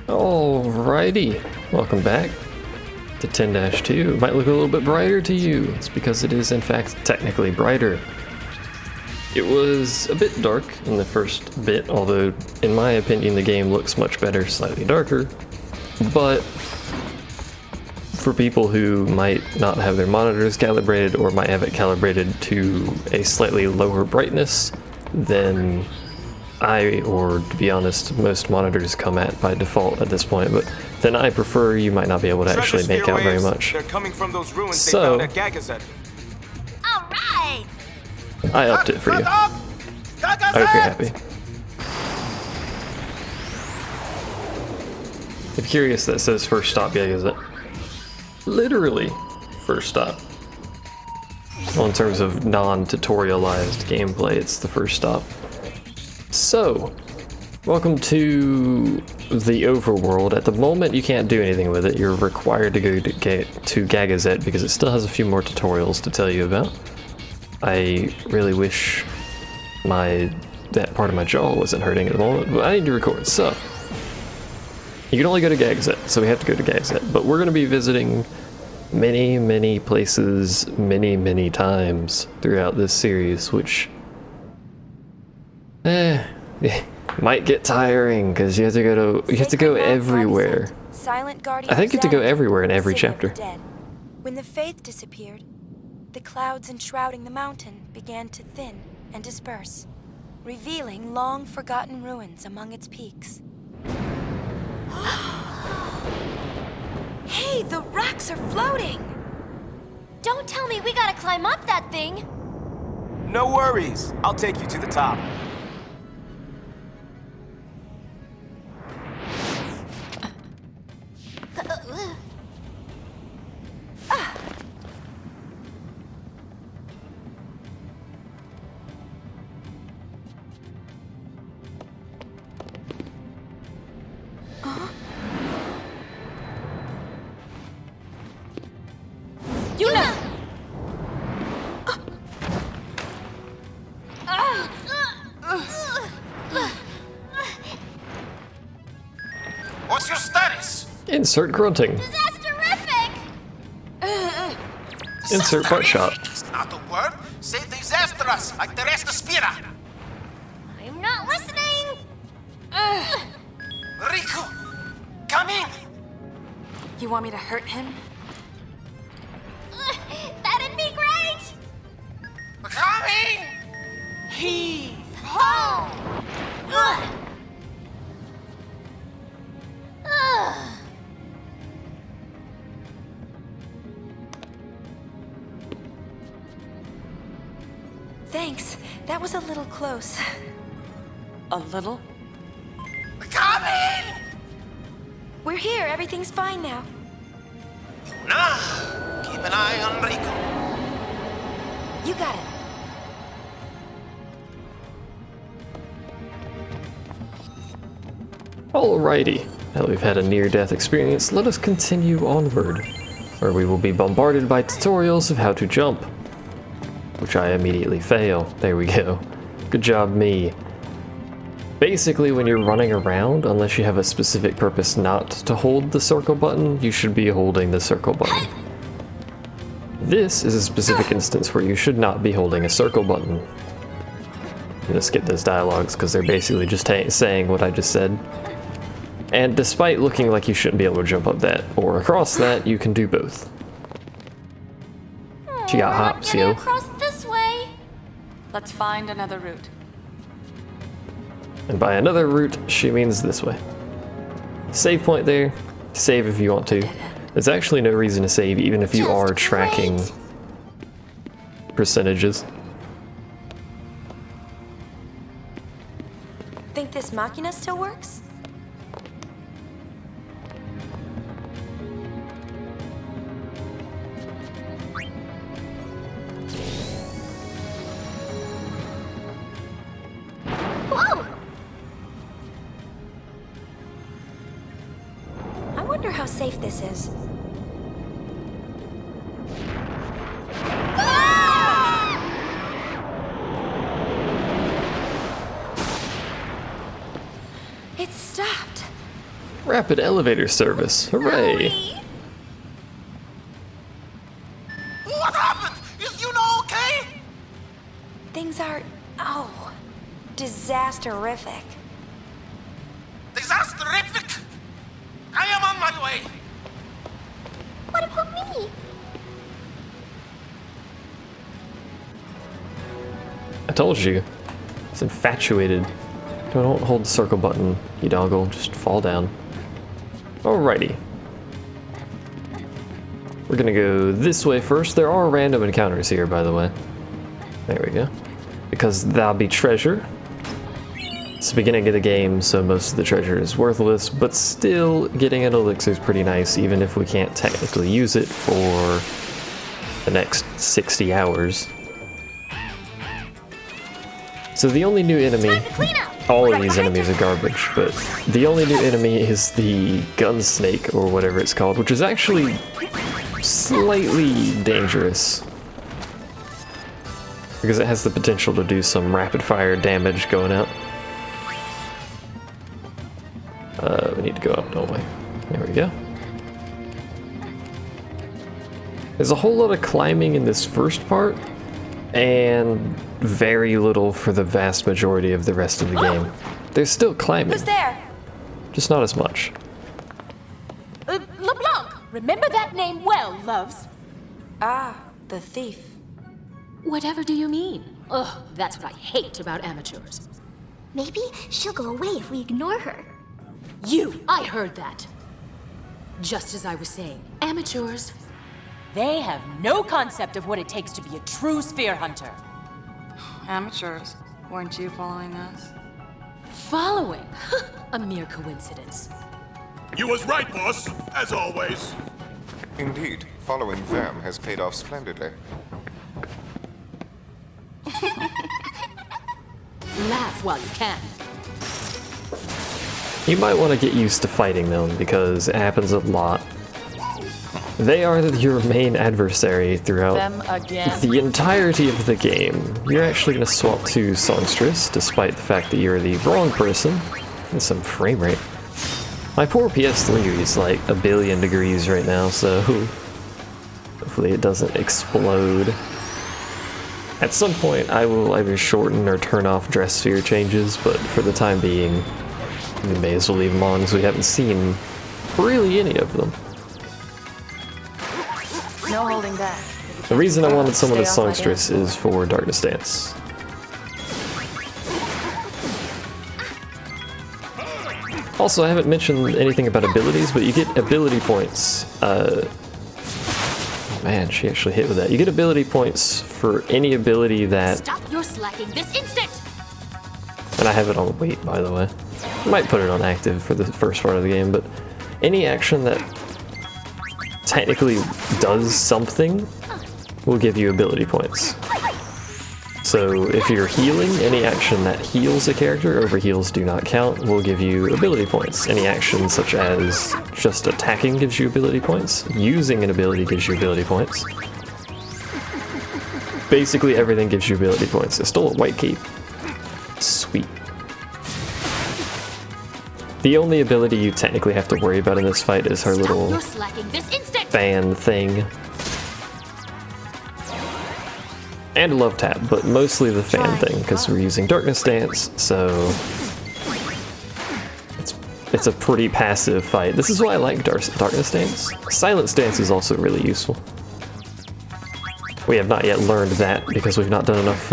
Alrighty, welcome back to 10-2. It might look a little bit brighter to you. It's because it is in fact technically brighter. It was a bit dark in the first bit, although in my opinion the game looks much better, slightly darker. But for people who might not have their monitors calibrated or might have it calibrated to a slightly lower brightness than or to be honest, most monitors come at by default at this point, but then I prefer, you might not be able to actually make out very much. They're coming from those ruins So, they found at Gagazet. All right. I upped it for you. I hope you're happy. If you're curious, that says first stop Gagazet. Literally first stop. Well, in terms of non-tutorialized gameplay, it's the first stop. So, welcome to the Overworld. At the moment, you can't do anything with it. You're required to go to Gagazet because it still has a few more tutorials to tell you about. I really wish that part of my jaw wasn't hurting at the moment, but I need to record. So, you can only go to Gagazet, so we have to go to Gagazet. But we're going to be visiting many, many places, many, many times throughout this series, which might get tiring because you have to go everywhere. I think you have to go everywhere in every chapter. When the faith disappeared, the clouds enshrouding the mountain began to thin and disperse, revealing long forgotten ruins among its peaks. Hey, the rocks are floating! Don't tell me we gotta climb up that thing. No worries. I'll take you to the top. Yuna! What's your status? Insert grunting. Disasterific! Insert butt shot. It's not a word. Say disastrous, like the rest of Spira. I'm not listening! Riku, come in. You want me to hurt him? That'd be great! Come in. Heave ho! Thanks. That was a little close. A little? Come in. We're here. Everything's fine now. Yuna, keep an eye on Riku. You got it. Alrighty, now that we've had a near-death experience, let us continue onward, where we will be bombarded by tutorials of how to jump, which I immediately fail. There we go. Good job, me. Basically, when you're running around, unless you have a specific purpose not to hold the circle button, you should be holding the circle button. This is a specific instance where you should not be holding a circle button. I'm gonna skip those dialogues because they're basically just saying what I just said. And despite looking like you shouldn't be able to jump up that or across that, you can do both. She got hops, yo. Across this way. Let's find another route. And by another route, she means this way. Save point there. Save if you want to. There's actually no reason to save even if you are tracking percentages. Think this machina still works? Whoa! I wonder how safe this is. It stopped. Rapid elevator service. Hooray! What happened? Is Yuna okay? Things are, oh, disasterific. Disasterific! I am on my way. What about me? I told you. It's infatuated. Don't hold the circle button, you doggle. Just fall down. Alrighty. We're gonna go this way first. There are random encounters here, by the way. There we go. Because that'll be treasure. It's the beginning of the game, so most of the treasure is worthless, but still getting an elixir is pretty nice, even if we can't technically use it for the next 60 hours. So the only new enemy, all of these enemies are garbage, but the only new enemy is the gun snake, or whatever it's called, which is actually slightly dangerous. Because it has the potential to do some rapid fire damage going out. We need to go up, don't we? There we go. There's a whole lot of climbing in this first part, and very little for the vast majority of the rest of the game. There's still climbing. Who's there? Just not as much. LeBlanc! Remember that name well, loves. Ah, the thief. Whatever do you mean? Ugh, that's what I hate about amateurs. Maybe she'll go away if we ignore her. I heard that. Just as I was saying, amateurs, they have no concept of what it takes to be a true sphere hunter. Amateurs, weren't you following us? Following? A mere coincidence. You was right, boss, as always. Indeed, following them has paid off splendidly. Laugh while you can. You might want to get used to fighting them, because it happens a lot. They are your main adversary throughout Them again. the entirety of the game. You're actually going to swap to Songstress, despite the fact that you're the wrong person. There's some frame rate. My poor PS3 is like 1 billion degrees right now, so hopefully it doesn't explode. At some point, I will either shorten or turn off dressphere changes, but for the time being, we may as well leave them on, because we haven't seen really any of them. No holding back. The reason I wanted someone as Stay off my Songstress is for Darkness Dance. Also, I haven't mentioned anything about abilities, but you get ability points. Man, she actually hit with that. You get ability points for any ability that... Stop your slacking this instant! And I have it on wait, by the way. I might put it on active for the first part of the game, but any action that technically does something will give you ability points. So if you're healing, any action that heals a character, overheals do not count, will give you ability points. Any action such as just attacking gives you ability points. Using an ability gives you ability points. Basically everything gives you ability points. I stole a white cape. Sweet. The only ability you technically have to worry about in this fight is her little You're slacking this instant! fan thing. And love tap, but mostly the fan thing, because we're using Darkness Dance, so it's a pretty passive fight. This is why I like Darkness Dance. Silence Dance is also really useful. We have not yet learned that, because we've not done enough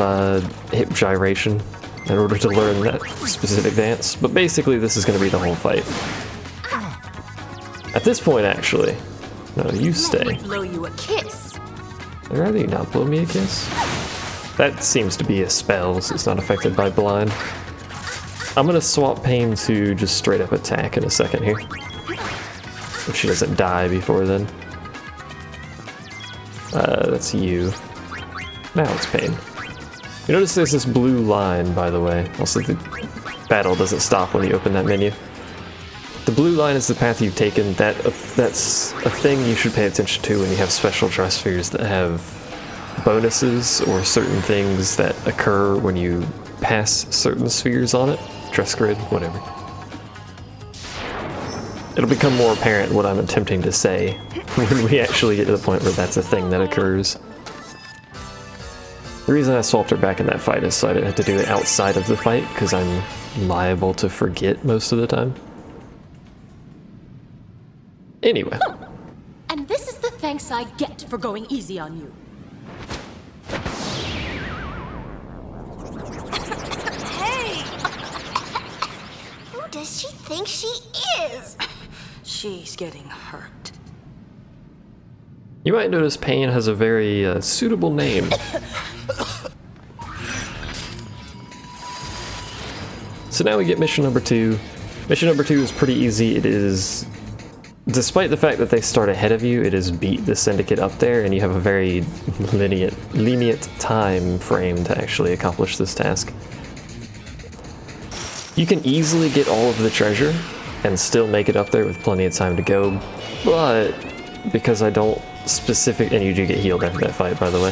hip gyration in order to learn that specific dance, but basically this is going to be the whole fight. At this point, actually, no, you stay. Blow you a kiss. I'd rather you not blow me a kiss. That seems to be a spell, so it's not affected by blind. I'm gonna swap Pain to just straight up attack in a second here. If she doesn't die before then. That's you. Now it's Pain. You notice there's this blue line, by the way. Also, the battle doesn't stop when you open that menu. The blue line is the path you've taken. That's a thing you should pay attention to when you have special dresspheres that have bonuses or certain things that occur when you pass certain spheres on it. Dress grid, whatever. it'll become more apparent what I'm attempting to say when we actually get to the point where that's a thing that occurs. The reason I swapped her back in that fight is so I didn't have to do it outside of the fight, because I'm liable to forget most of the time. Anyway. And this is the thanks I get for going easy on you. Hey! Who does she think she is? She's getting hurt. You might notice Pain has a very suitable name. So now we get mission number 2. Mission number 2 is pretty easy. It is, despite the fact that they start ahead of you, it is beat the Syndicate up there, and you have a very lenient time frame to actually accomplish this task. You can easily get all of the treasure and still make it up there with plenty of time to go, but because I don't and you do get healed after that fight, by the way,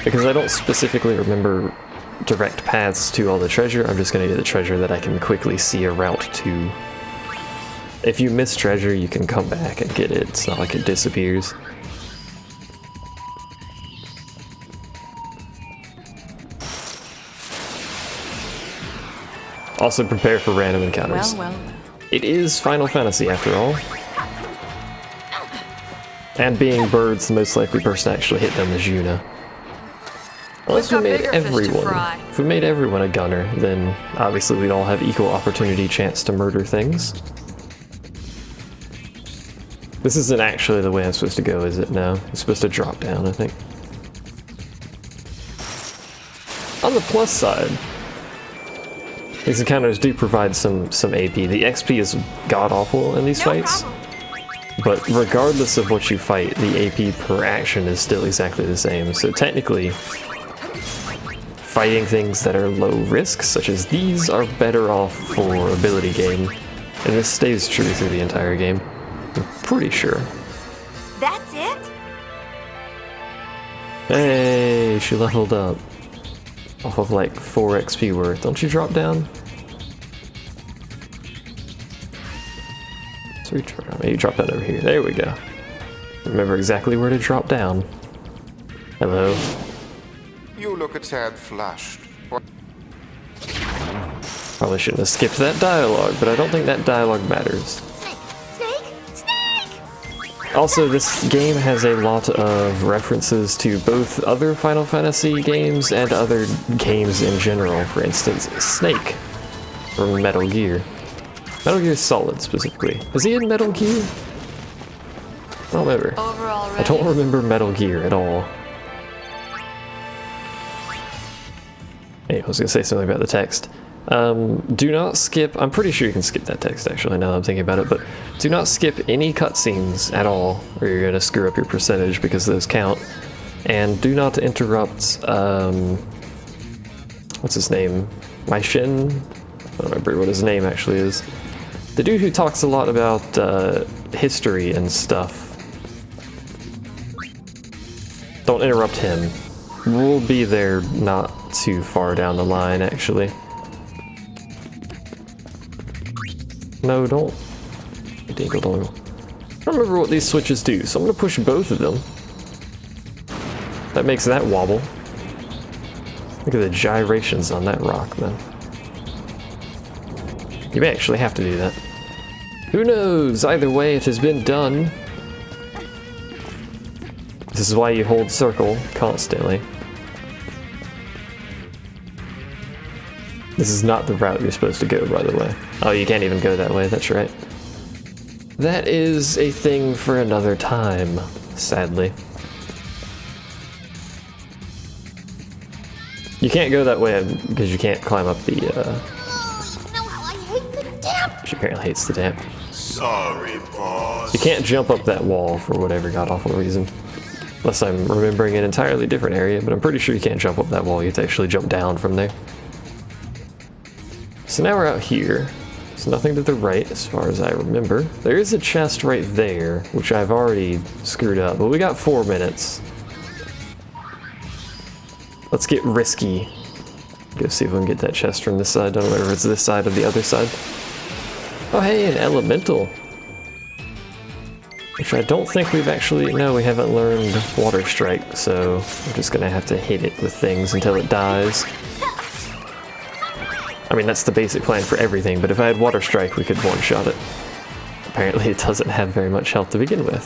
because I don't specifically remember direct paths to all the treasure, I'm just going to get the treasure that I can quickly see a route to. If you miss treasure, you can come back and get it. It's not like it disappears. Also prepare for random encounters. Well. It is Final Fantasy after all. And being birds, the most likely person to actually hit them is Yuna. Unless we made everyone, if we made everyone a gunner, then obviously we'd all have equal opportunity chance to murder things. This isn't actually the way I'm supposed to go, is it? No, it's supposed to drop down, I think. On the plus side, these encounters do provide some AP. The XP is god-awful in these fights, but regardless of what you fight, the AP per action is still exactly the same. So technically, fighting things that are low risk, such as these, are better off for ability gain, and this stays true through the entire game. I'm pretty sure. That's it? Hey, she leveled up. Off of like 4 XP worth. Don't you drop down? So you drop down over here. There we go. Remember exactly where to drop down. Hello. You look a tad flushed. What? Probably shouldn't have skipped that dialogue, but I don't think that dialogue matters. Also, this game has a lot of references to both other Final Fantasy games and other games in general. For instance, Snake from Metal Gear. Metal Gear Solid, specifically. Is he in Metal Gear? I don't remember. I don't remember Metal Gear at all. Hey, I was gonna say something about the text. Do not skip, I'm pretty sure you can skip that text actually now that I'm thinking about it, but do not skip any cutscenes at all or you're going to screw up your percentage because those count. And do not interrupt, what's his name? Maishin? I don't remember what his name actually is. The dude who talks a lot about history and stuff. Don't interrupt him. We'll be there not too far down the line actually. No, don't. Dingle dongle. I don't remember what these switches do, so I'm gonna push both of them. That makes that wobble. Look at the gyrations on that rock, man. You may actually have to do that. Who knows? Either way, it has been done. This is why you hold circle constantly. This is not the route you're supposed to go, by the way. Oh, you can't even go that way, that's right. That is a thing for another time, sadly. You can't go that way because you can't climb up the, You know how I hate the damp! She apparently hates the damp. Sorry, boss. You can't jump up that wall for whatever god-awful reason. Unless I'm remembering an entirely different area, but I'm pretty sure you can't jump up that wall, you have to actually jump down from there. So now we're out here. There's nothing to the right as far as I remember. There is a chest right there, which I've already screwed up, but we got 4 minutes. Let's get risky. Go see if we can get that chest from this side. Don't know whether it's this side or the other side. Oh hey, an elemental. Which I don't think we've actually... No, we haven't learned Water Strike, so we're just gonna have to hit it with things until it dies. I mean, that's the basic plan for everything, but if I had Water Strike, we could one-shot it. Apparently it doesn't have very much health to begin with.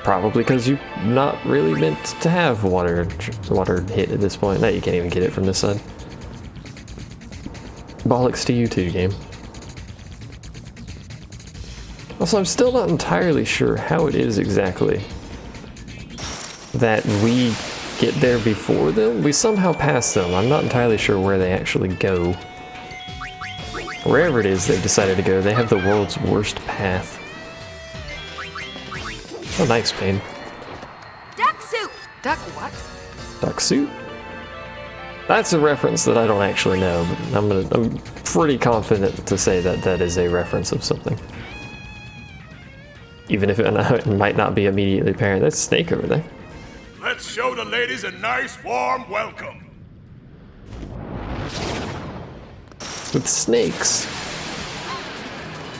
Probably because you're not really meant to have water hit at this point. No, you can't even get it from this side. Bollocks to you too, game. Also, I'm still not entirely sure how it is exactly that we get there before them. We somehow pass them. I'm not entirely sure where they actually go. Wherever it is they've decided to go, they have the world's worst path. Oh, nice, Pain. Duck soup! Duck what? Duck suit? That's a reference that I don't actually know, but I'm pretty confident to say that that is a reference of something. Even if it might not be immediately apparent. That's Snake over there. Let's show the ladies a nice warm welcome. With snakes.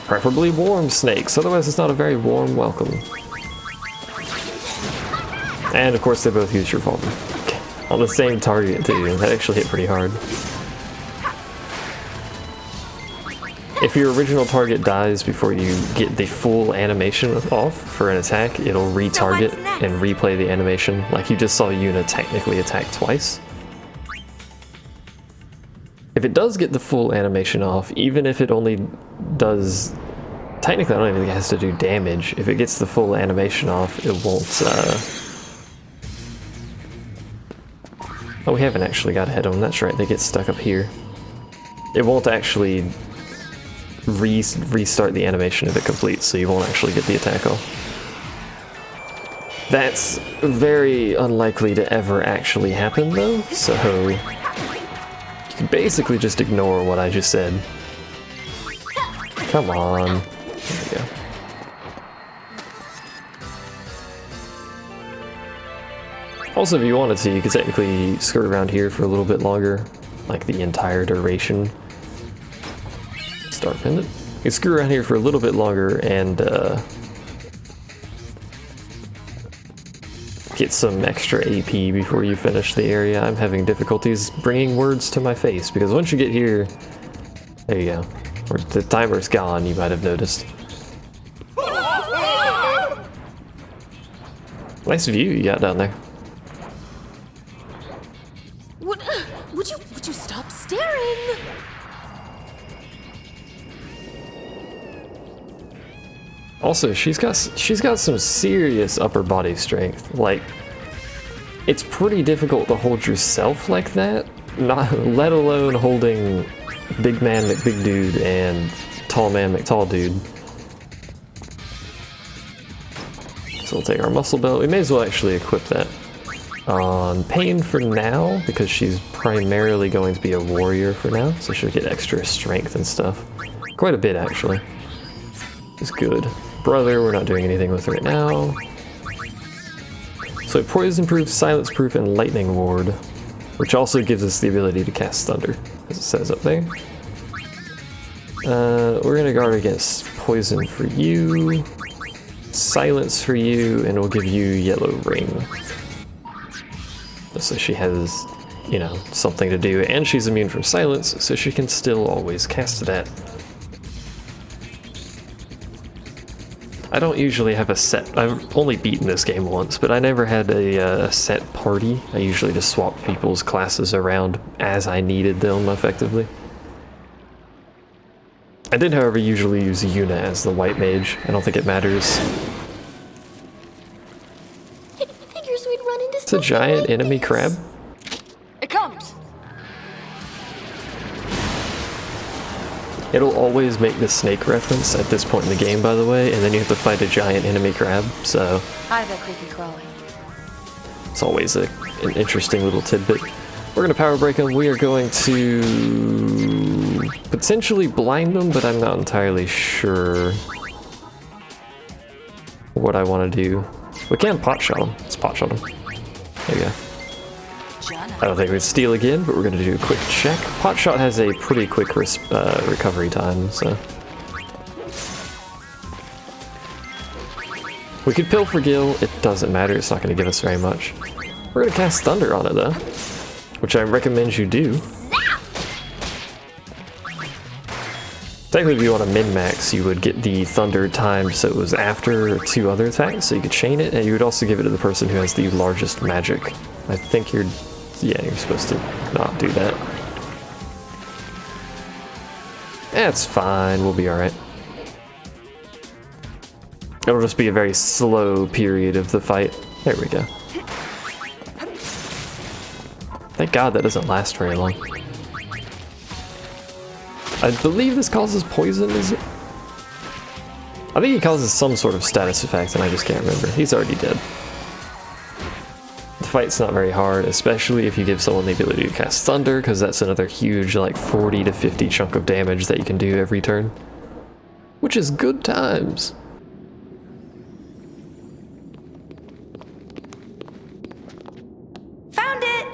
Preferably warm snakes, otherwise it's not a very warm welcome. And of course they both use revolver. On the same target too, that actually hit pretty hard. If your original target dies before you get the full animation off for an attack, it'll retarget and replay the animation. Like you just saw Yuna technically attack twice. If it does get the full animation off, even if it only does... Technically I don't even think it has to do damage. If it gets the full animation off, it won't... Oh, we haven't actually got ahead of them. That's right, they get stuck up here. It won't actually restart the animation if it completes, so you won't actually get the attack off. That's very unlikely to ever actually happen, though, so you can basically just ignore what I just said. Come on. There we go. Also, if you wanted to, you could technically skirt around here for a little bit longer, like the entire duration. Start pendant. You can screw around here for a little bit longer and get some extra AP before you finish the area. I'm having difficulties bringing words to my face because once you get here, there you go. Or the timer's gone, you might have noticed. Nice view you got down there. Would you stop staring? Also, she's got some serious upper body strength. Like, it's pretty difficult to hold yourself like that, let alone holding big man McBig dude and tall man McTall dude. So we'll take our muscle belt. We may as well actually equip that on Pain for now, because she's primarily going to be a warrior for now, so she'll get extra strength and stuff. Quite a bit, actually. It's good. Brother, we're not doing anything with right now. So poison proof, silence proof, and lightning ward, which also gives us the ability to cast thunder, as it says up there. We're gonna guard against poison for you, silence for you, and we'll give you yellow ring. So she has, you know, something to do, and she's immune from silence, so she can still always cast that. I don't usually have a set. I've only beaten this game once, but I never had a set party. I usually just swap people's classes around as I needed them, effectively. I did, however, usually use Yuna as the white mage. I don't think it matters. Figures we'd run into It's a giant enemy crab. It comes! It'll always make the snake reference at this point in the game, by the way, and then you have to fight a giant enemy crab, so... Hi there, creepy crawly. It's always an interesting little tidbit. We're gonna power break them. We are going to potentially blind them, but I'm not entirely sure what I want to do. We can pot shot them. Let's pot shot them. There you go. I don't think we'd steal again, but we're gonna do a quick check. Pot shot has a pretty quick recovery time, so We could Pill for Gil, it doesn't matter, it's not going to give us very much. We're going to cast Thunder on it though, which I recommend you do. Technically, if you want to min-max, you would get the Thunder timed so it was after 2 other attacks, so you could chain it, and you would also give it to the person who has the largest magic. I think you're supposed to not do that. That's fine, we'll be alright. It'll just be a very slow period of the fight. There we go. Thank God that doesn't last very long. I believe this causes poison, is it? I think it causes some sort of status effect, and I just can't remember. He's already dead. The fight's not very hard, especially if you give someone the ability to cast Thunder, because that's another huge, like, 40 to 50 chunk of damage that you can do every turn. Which is good times. Found it!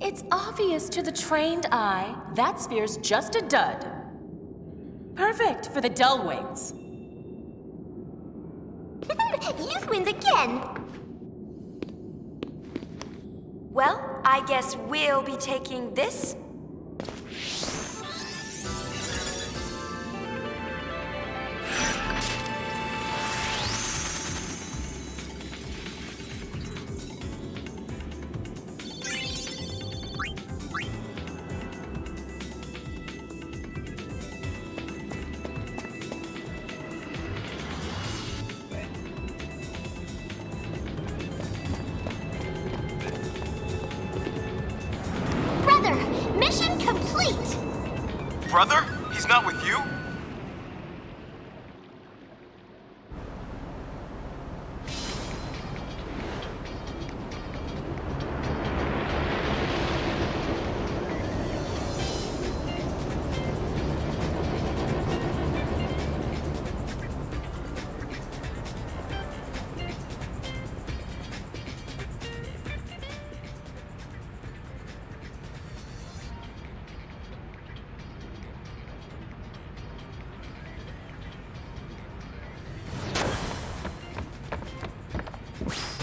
It's obvious to the trained eye, that sphere's just a dud. Perfect for the dull wings. Youth wins again. Well, I guess we'll be taking this. Brother, mission complete. Brother? He's not with you?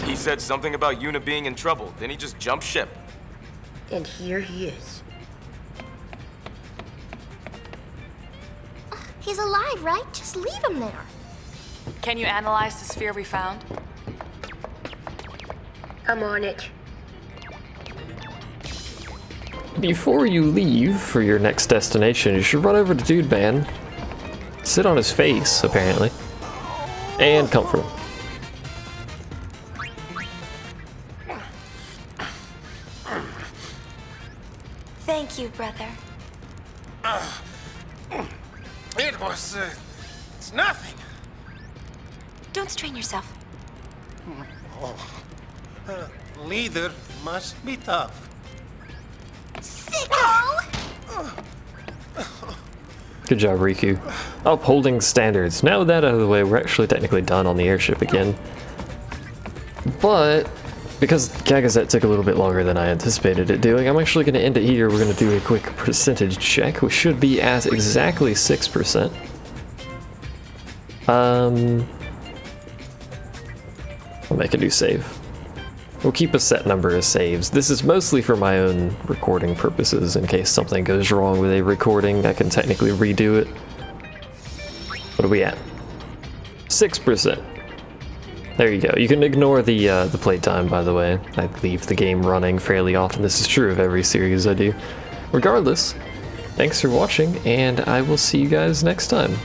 He said something about Yuna being in trouble, then he just jumped ship. And here he is. He's alive, right? Just leave him there. Can you analyze the sphere we found? I'm on it. Before you leave for your next destination, you should run over to Dude Man, sit on his face, apparently, and comfort him. Thank you, brother. It was, it's nothing. Don't strain yourself. Leader must be tough. Sicko! Good job, Riku. Upholding standards. Now with that out of the way, we're actually technically done on the airship again. But because Gagazette took a little bit longer than I anticipated it doing, I'm actually going to end it here. We're going to do a quick percentage check. We should be at exactly 6%. I'll make a new save. We'll keep a set number of saves. This is mostly for my own recording purposes. In case something goes wrong with a recording, I can technically redo it. What are we at? 6%. There you go. You can ignore the playtime, by the way. I leave the game running fairly often. This is true of every series I do. Regardless, thanks for watching, and I will see you guys next time.